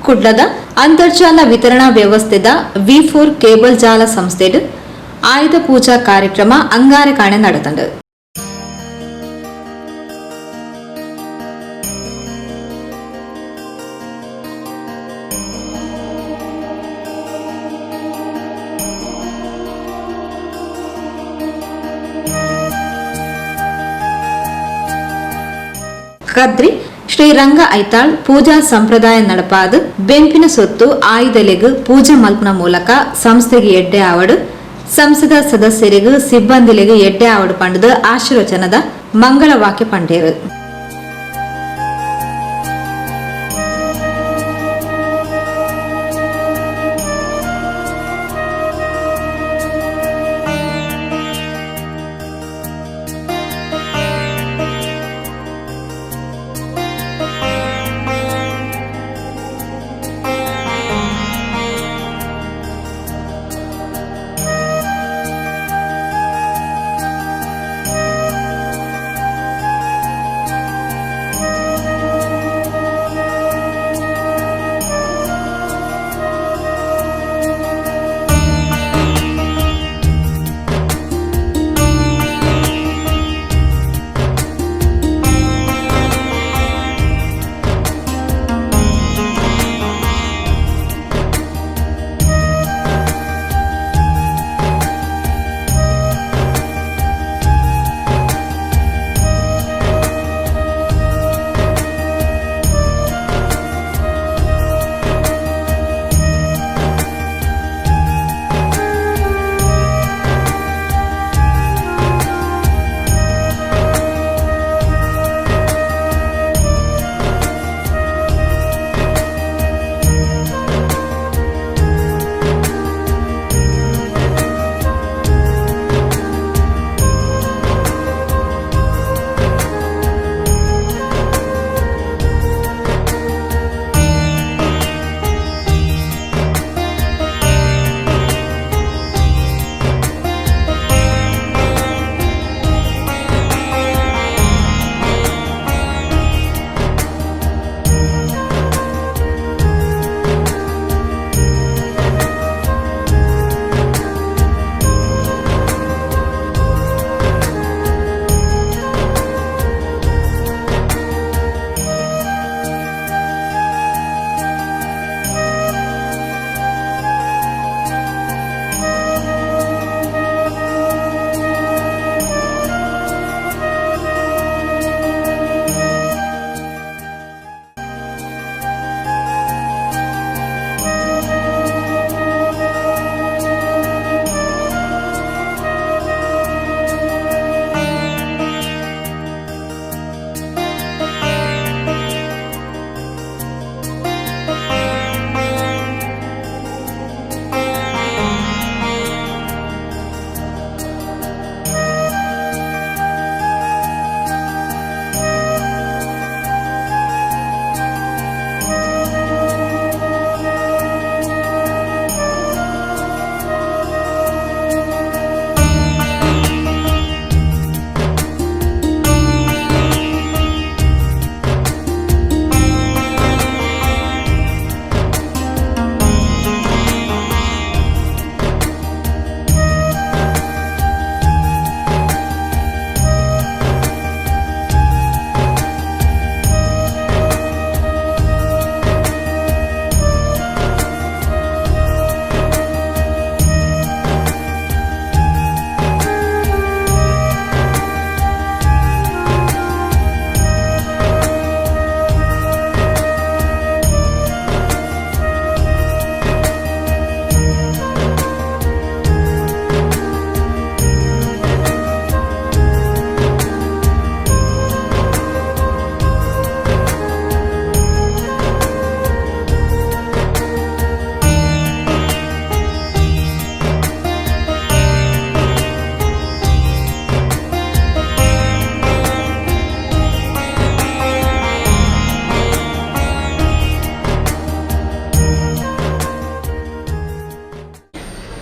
ಕುಡ್ಲದ ಅಂತರ್ಜಾಲ ವಿತರಣಾ ವ್ಯವಸ್ಥೆದ V4 ಕೇಬಲ್ ಜಾಲ ಸಂಸ್ಥೆಡ್ ಆಯುಧ ಪೂಜಾ ಕಾರ್ಯಕ್ರಮ ಅಂಗಾರೆ ಕಾಣೆ ನಡೆತಂಡು. ಕದ್ರಿ ಶ್ರೀರಂಗ ಐತಾಳ್ ಪೂಜಾ ಸಂಪ್ರದಾಯ ನಡಪಾದ ಬೆಂಪಿನ ಸೊತ್ತು ಆಯುಧಲೆಗ್ ಪೂಜೆ ಮಲ್ಪನ ಮೂಲಕ ಸಂಸ್ಥೆಗೆ ಎಡ್ಡೆ ಆವಡು ಸಂಸದ ಸದಸ್ಯರಿಗೂ ಸಿಬ್ಬಂದಿಲೆಗ್ ಎಡ್ಡೆ ಆವಡು ಪಂಡದ ಆಶೀರ್ವಚನದ ಮಂಗಳ ವಾಕ್ಯ ಪಂಡೇರು.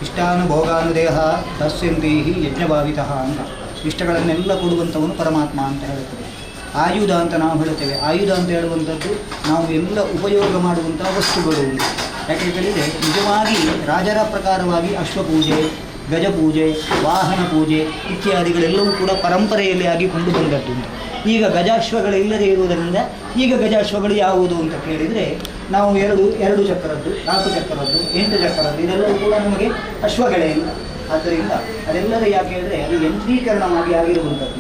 ಇಷ್ಟಾನುಭೋಗಾನುದೇಹ ತಸ್ಯಂತಿ ಯಜ್ಞಭಾವಿತಃ ಅಂತ ಇಷ್ಟಗಳನ್ನೆಲ್ಲ ಕೊಡುವಂಥವನು ಪರಮಾತ್ಮ ಅಂತ ಹೇಳುತ್ತದೆ. ಆಯುಧ ಅಂತ ನಾವು ಹೇಳುತ್ತೇವೆ. ಆಯುಧ ಅಂತ ಹೇಳುವಂಥದ್ದು ನಾವು ಎಲ್ಲ ಉಪಯೋಗ ಮಾಡುವಂಥ ವಸ್ತುಗಳು. ಯಾಕೆ ಹೇಳಿದರೆ ನಿಜವಾಗಿ ರಾಜರ ಪ್ರಕಾರವಾಗಿ ಅಶ್ವಪೂಜೆ, ಗಜಪೂಜೆ, ವಾಹನ ಪೂಜೆ ಇತ್ಯಾದಿಗಳೆಲ್ಲವೂ ಕೂಡ ಪರಂಪರೆಯಲ್ಲಿ ಆಗಿಕೊಂಡು ಬಂದದ್ದು. ಈಗ ಗಜಾಶ್ವಗಳಿಲ್ಲದೆ ಇರುವುದರಿಂದ ಈಗ ಗಜಾಶ್ವಗಳು ಯಾವುದು ಅಂತ ಕೇಳಿದರೆ ನಾವು ಎರಡು ಚಕ್ರದ್ದು, 4 ಚಕ್ರದ್ದು, 8 ಚಕ್ರದ್ದು ಇದೆಲ್ಲವೂ ಕೂಡ ನಮಗೆ ಅಶ್ವಗಳೇ ಇಲ್ಲ. ಆದ್ದರಿಂದ ಅದೆಲ್ಲದ ಯಾಕೆ ಹೇಳಿದರೆ ಅದು ಯಂತ್ರೀಕರಣವಾಗಿ ಆಗಿರುವಂಥದ್ದು.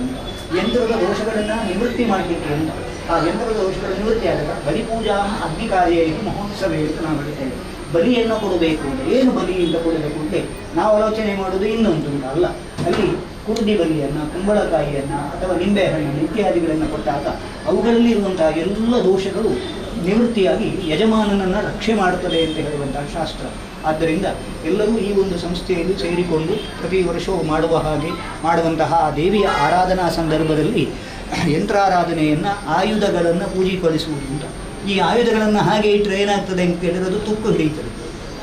ಯಂತ್ರದ ದೋಷಗಳನ್ನು ನಿವೃತ್ತಿ ಮಾಡಲಿಕ್ಕೆ ಅಂತ ಆ ಯಂತ್ರದ ದೋಷಗಳು ನಿವೃತ್ತಿ ಆದಾಗ ಬಲಿಪೂಜಾ ಅಗ್ನಿ ಕಾರ್ಯ ಮಹೋತ್ಸವ ಅಂತ ನಾವು ಹೇಳ್ತೇವೆ. ಬಲಿಯನ್ನು ಕೊಡಬೇಕು ಅಂತ ಏನು ಬಲಿ ಅಂತ ಕೊಡಬೇಕು ಅಂದರೆ ನಾವು ಆಲೋಚನೆ ಮಾಡೋದು ಇನ್ನೊಂದು ಅಲ್ಲ. ಅಲ್ಲಿ ಕುರುಡಿ ಬಲಿಯನ್ನು, ಕುಂಬಳಕಾಯಿಯನ್ನು ಅಥವಾ ನಿಂಬೆಹಣ್ಣು ಇತ್ಯಾದಿಗಳನ್ನು ಕೊಟ್ಟಾಗ ಅವುಗಳಲ್ಲಿ ಇರುವಂತಹ ಎಲ್ಲ ದೋಷಗಳು ನಿವೃತ್ತಿಯಾಗಿ ಯಜಮಾನನನ್ನು ರಕ್ಷೆ ಮಾಡುತ್ತದೆ ಅಂತ ಹೇಳುವಂತಹ ಶಾಸ್ತ್ರ. ಆದ್ದರಿಂದ ಎಲ್ಲರೂ ಈ ಒಂದು ಸಂಸ್ಥೆಯಲ್ಲಿ ಸೇರಿಕೊಂಡು ಪ್ರತಿ ವರ್ಷವೂ ಮಾಡುವಂತಹ ಆ ದೇವಿಯ ಆರಾಧನಾ ಸಂದರ್ಭದಲ್ಲಿ ಯಂತ್ರಾರಾಧನೆಯನ್ನು, ಆಯುಧಗಳನ್ನು ಪೂಜೀಕರಿಸುವುದು ಅಂತ. ಈ ಆಯುಧಗಳನ್ನು ಹಾಗೆ ಇಟ್ಟರೆ ಏನಾಗ್ತದೆ ಅಂತ ಕೇಳಿದ್ರೆ ಅದು ತುಕ್ಕು ಹಿಡಿಯುತ್ತದೆ.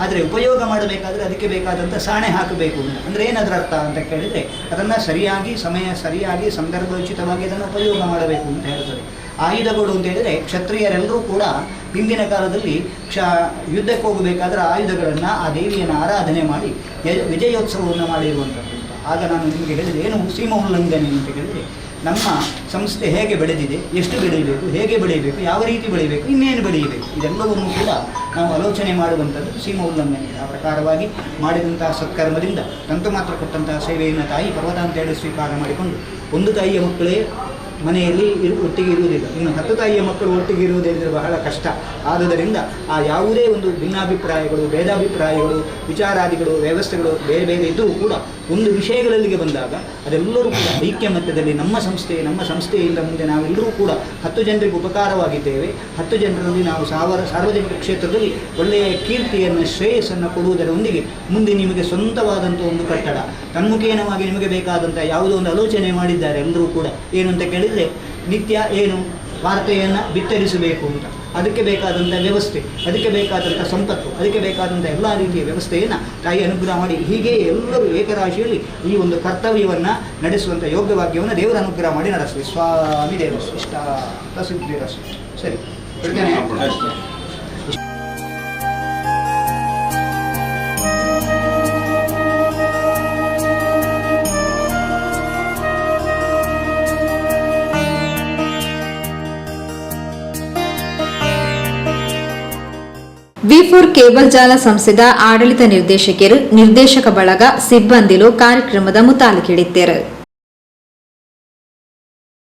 ಆದರೆ ಉಪಯೋಗ ಮಾಡಬೇಕಾದ್ರೆ ಅದಕ್ಕೆ ಬೇಕಾದಂಥ ಸಾಣೆ ಹಾಕಬೇಕು ಅಂತ. ಅಂದರೆ ಏನದರ ಅರ್ಥ ಅಂತ ಕೇಳಿದರೆ ಅದನ್ನು ಸರಿಯಾಗಿ ಸರಿಯಾಗಿ ಸಂದರ್ಭೋಚಿತವಾಗಿ ಅದನ್ನು ಉಪಯೋಗ ಮಾಡಬೇಕು ಅಂತ ಹೇಳ್ತದೆ. ಆಯುಧಗಳು ಅಂತ ಹೇಳಿದರೆ ಕ್ಷತ್ರಿಯರೆಲ್ಲರೂ ಕೂಡ ಹಿಂದಿನ ಕಾಲದಲ್ಲಿ ಯುದ್ಧಕ್ಕೆ ಹೋಗಬೇಕಾದ್ರೆ ಆಯುಧಗಳನ್ನು ಆ ದೇವಿಯನ್ನು ಆರಾಧನೆ ಮಾಡಿ ವಿಜಯೋತ್ಸವವನ್ನು ಮಾಡಿರುವಂಥದ್ದು. ಆಗ ನಾನು ನಿಮಗೆ ಹೇಳಿದೆ ಏನು ಸೀಮಾ ಉಲ್ಲಂಘನೆ ಅಂತ ಹೇಳಿದರೆ ನಮ್ಮ ಸಂಸ್ಥೆ ಹೇಗೆ ಬೆಳೆದಿದೆ, ಎಷ್ಟು ಬೆಳೆಯಬೇಕು, ಹೇಗೆ ಬೆಳೆಯಬೇಕು, ಯಾವ ರೀತಿ ಬೆಳೆಯಬೇಕು, ಇನ್ನೇನು ಬೆಳೆಯಬೇಕು, ಇದೆಲ್ಲವನ್ನು ಕೂಡ ನಾವು ಆಲೋಚನೆ ಮಾಡುವಂಥದ್ದು ಸೀಮಾ ಉಲ್ಲಂಘನೆ. ಆ ಪ್ರಕಾರವಾಗಿ ಮಾಡಿದಂತಹ ಸತ್ಕರ್ಮದಿಂದ ತಂತು ಮಾತ್ರ ಕೊಟ್ಟಂತಹ ಸೇವೆಯನ್ನು ತಾಯಿ ಪರ್ವತ ಅಂತೇಳಿ ಸ್ವೀಕಾರ ಮಾಡಿಕೊಂಡು ಒಂದು ತಾಯಿಯ ಮಕ್ಕಳೇ ಮನೆಯಲ್ಲಿ ಒಟ್ಟಿಗೆ ಇರುವುದಿಲ್ಲ, ಇನ್ನು 10 ತಾಯಿಯ ಮಕ್ಕಳು ಒಟ್ಟಿಗೆ ಇರುವುದಿದ್ರೆ ಬಹಳ ಕಷ್ಟ. ಆದುದರಿಂದ ಆ ಯಾವುದೇ ಒಂದು ಭಿನ್ನಾಭಿಪ್ರಾಯಗಳು, ಭೇದಾಭಿಪ್ರಾಯಗಳು, ವಿಚಾರಾದಿಗಳು, ವ್ಯವಸ್ಥೆಗಳು ಬೇರೆ ಬೇರೆ ಇದ್ದರೂ ಕೂಡ ಒಂದು ವಿಷಯಗಳಲ್ಲಿಗೆ ಬಂದಾಗ ಅದೆಲ್ಲರೂ ಕೂಡ ಐಕ್ಯಮತ್ಯದಲ್ಲಿ ನಮ್ಮ ಸಂಸ್ಥೆಯಿಂದ ಮುಂದೆ ನಾವೆಲ್ಲರೂ ಕೂಡ 10 ಜನರಿಗೆ ಉಪಕಾರವಾಗಿದ್ದೇವೆ. 10 ಜನರಲ್ಲಿ ನಾವು ಸಾರ್ವಜನಿಕ ಕ್ಷೇತ್ರದಲ್ಲಿ ಒಳ್ಳೆಯ ಕೀರ್ತಿಯನ್ನು, ಶ್ರೇಯಸ್ಸನ್ನು ಕೊಡುವುದರೊಂದಿಗೆ ಮುಂದೆ ನಿಮಗೆ ಸ್ವಂತವಾದಂಥ ಒಂದು ಕಟ್ಟಡ, ತನ್ಮುಖೇನವಾಗಿ ನಿಮಗೆ ಬೇಕಾದಂಥ ಯಾವುದೋ ಒಂದು ಆಲೋಚನೆ ಮಾಡಿದ್ದಾರೆ ಎಲ್ಲರೂ ಕೂಡ. ಏನು ಅಂತ ಕೇಳಿದರೆ ನಿತ್ಯ ಏನು ವಾರ್ತೆಯನ್ನು ಬಿತ್ತರಿಸಬೇಕು ಅಂತ, ಅದಕ್ಕೆ ಬೇಕಾದಂಥ ವ್ಯವಸ್ಥೆ, ಅದಕ್ಕೆ ಬೇಕಾದಂಥ ಸಂಪತ್ತು, ಅದಕ್ಕೆ ಬೇಕಾದಂಥ ಎಲ್ಲ ರೀತಿಯ ವ್ಯವಸ್ಥೆಯನ್ನು ತಾಯಿ ಅನುಗ್ರಹ ಮಾಡಿ ಹೀಗೆ ಎಲ್ಲರೂ ಏಕರಾಶಿಯಲ್ಲಿ ಈ ಒಂದು ಕರ್ತವ್ಯವನ್ನು ನಡೆಸುವಂಥ ಯೋಗ್ಯವಾಕ್ಯವನ್ನು ದೇವರ ಅನುಗ್ರಹ ಮಾಡಿ ನಡೆಸಲಿ. ಸ್ವಾಮಿ ದೇವಸ್ಸು ಇಷ್ಟ ಸಿದ್ಧಿರಸ್ಸು. ಸರಿ, ವಿ4 ಕೇಬಲ್ ಜಾಲ ಸಂಸ್ಥೆದ ಆಡಳಿತ ನಿರ್ದೇಶಕರು, ನಿರ್ದೇಶಕ ಬಳಗ, ಸಿಬ್ಬಂದಿಲು ಕಾರ್ಯಕ್ರಮದ ಮುತಾಲಿಕಿಡಿದ್ದರು.